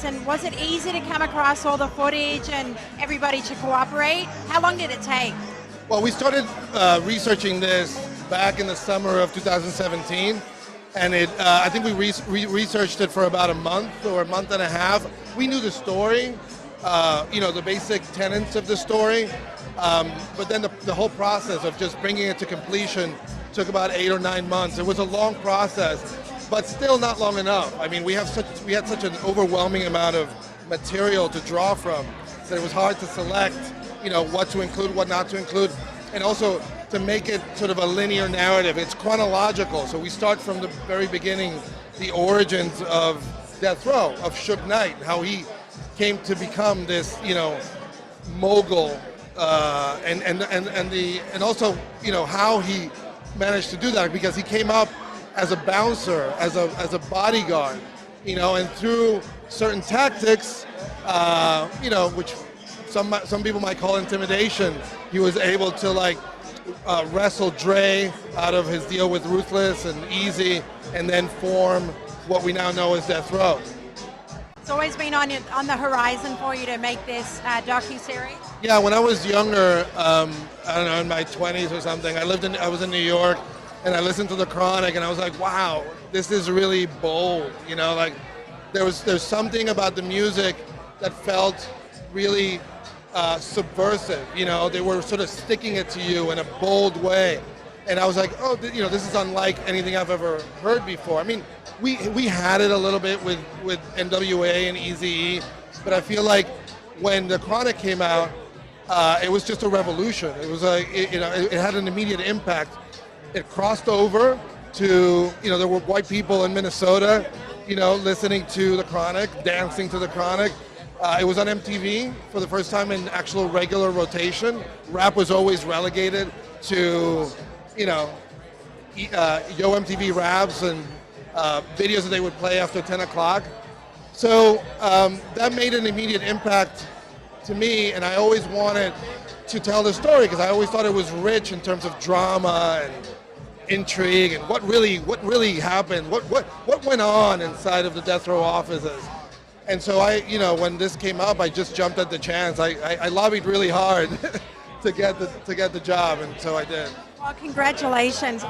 and was it easy to come across all the footage and everybody to cooperate? How long did it take? Well, we started researching this back in the summer of 2017, and I think we researched it for about a month or a month and a half. We knew the story, the basic tenets of the story, but then the whole process of just bringing it to completion took about 8 or 9 months. It was a long process, but still not long enough. I mean, we had such an overwhelming amount of material to draw from that it was hard to select, what to include, what not to include, and also to make it sort of a linear narrative. It's chronological, so we start from the very beginning, the origins of Death Row, of Suge Knight, how he came to become this, mogul, and also, how he managed to do that, because he came up as a bouncer, as a bodyguard, and through certain tactics, which some people might call intimidation, he was able to wrestle Dre out of his deal with Ruthless and Easy, and then form what we now know as Death Row. It's always been on the horizon for you to make this docu-series? Yeah, when I was younger, I don't know, in my 20s or something, I was in New York, and I listened to The Chronic, and I was like, wow, this is really bold, there's something about the music that felt really subversive, they were sort of sticking it to you in a bold way. And I was like, oh, this is unlike anything I've ever heard before. I mean, we had it a little bit with NWA and Eazy-E, but I feel like when The Chronic came out, it was just a revolution. It was it had an immediate impact. It crossed over to, there were white people in Minnesota, listening to The Chronic, dancing to The Chronic. It was on MTV for the first time in actual regular rotation. Rap was always relegated to, Yo MTV Raps and videos that they would play after 10 o'clock. So that made an immediate impact to me, and I always wanted to tell the story because I always thought it was rich in terms of drama and intrigue and what really happened, what went on inside of the Death Row offices. And so when this came up, I just jumped at the chance. I lobbied really hard to get the job, and so I did. Well, congratulations.